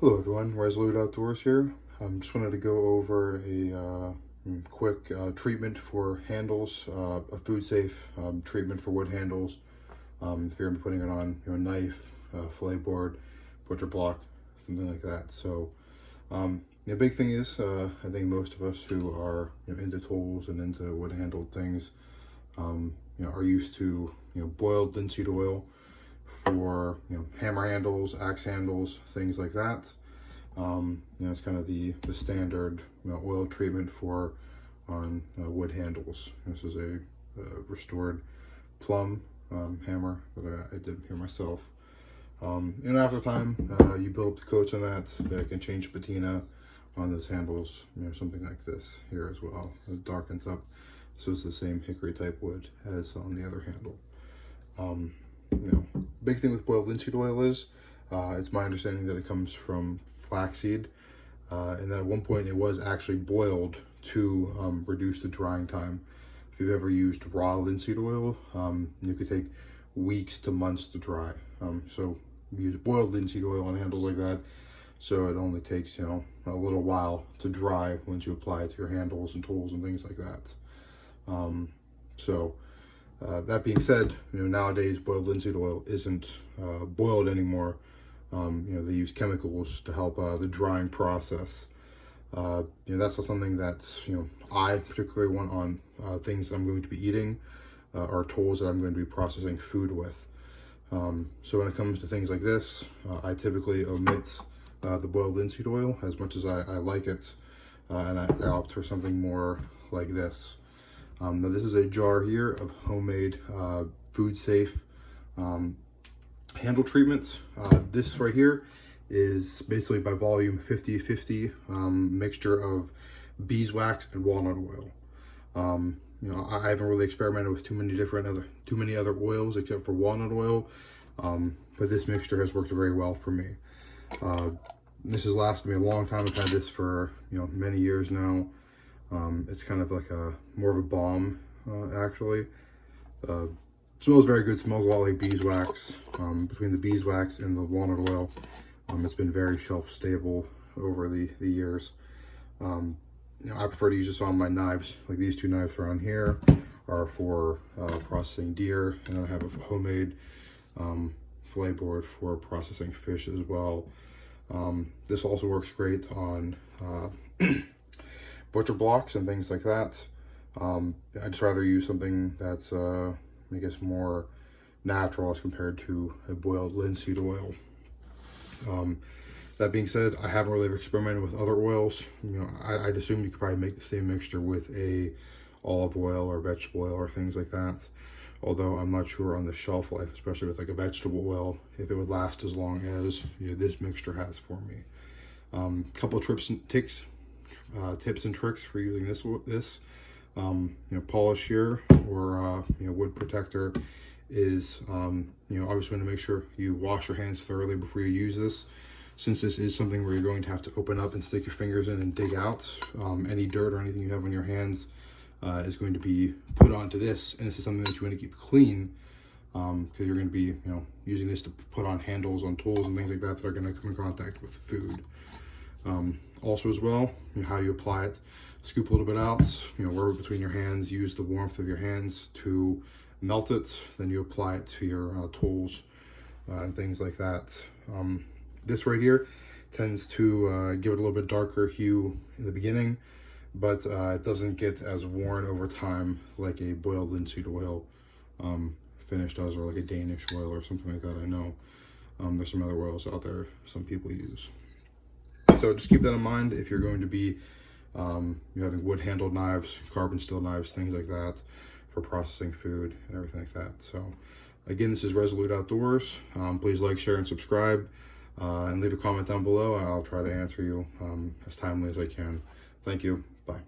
Hello everyone, Resolute Outdoors here. Just wanted to go over a quick treatment for handles, a food safe treatment for wood handles. If you're going to be putting it on a knife, fillet board, butcher block, something like that. So the big thing is, I think most of us who are into tools and into wood handled things, are used to boiled linseed oil for hammer handles, axe handles, things like that. It's kind of the standard oil treatment for on wood handles. This is a restored plum hammer that I did here myself. And after time, you build up the coats on that. I can change patina on those handles. Something like this here as well. It darkens up, so it's the same hickory type wood as on the other handle. Big thing with boiled linseed oil is it's my understanding that it comes from flaxseed, and that at one point it was actually boiled to reduce the drying time. If you've ever used raw linseed oil, you could take weeks to months to dry. So use boiled linseed oil on handles like that, so it only takes a little while to dry once you apply it to your handles and tools and things like that. That being said, nowadays boiled linseed oil isn't boiled anymore. They use chemicals to help the drying process. That's not something that's I particularly want on things that I'm going to be eating or tools that I'm going to be processing food with. So when it comes to things like this, I typically omit the boiled linseed oil as much as I like it, and I opt for something more like this. Now this is a jar here of homemade food safe handle treatments. This right here is basically by volume 50-50 mixture of beeswax and walnut oil. I haven't really experimented with too many other oils except for walnut oil, but this mixture has worked very well for me. This has lasted me a long time. I've had this for many years now. It's kind of like more of a balm, actually. Smells very good. Smells a lot like beeswax. Between the beeswax and the walnut oil, it's been very shelf stable over the years. I prefer to use this on my knives. Like these two knives around here are for processing deer, and I have a homemade fillet board for processing fish as well. This also works great on butcher blocks and things like that. I'd just rather use something that's I guess more natural as compared to a boiled linseed oil. That being said, I haven't really experimented with other oils. I'd assume you could probably make the same mixture with a olive oil or vegetable oil or things like that. Although I'm not sure on the shelf life, especially with like a vegetable oil, if it would last as long as this mixture has for me. Couple of tips and tricks for using this. Polish here or wood protector is obviously want to make sure you wash your hands thoroughly before you use this, since this is something where you're going to have to open up and stick your fingers in and dig out any dirt or anything you have on your hands is going to be put onto this, and this is something that you want to keep clean because you're going to be using this to put on handles on tools and things like that that are going to come in contact with food. Also as well, how you apply it. Scoop a little bit out, rub it between your hands, use the warmth of your hands to melt it, then you apply it to your tools and things like that. This right here tends to give it a little bit darker hue in the beginning, but it doesn't get as worn over time like a boiled linseed oil finish does, or like a Danish oil or something like that. I know there's some other oils out there some people use. So just keep that in mind if you're going to be having wood handled knives, carbon steel knives, things like that for processing food and everything like that. So again, this is Resolute Outdoors. Please like, share, and subscribe, and leave a comment down below. I'll try to answer you as timely as I can. Thank you. Bye.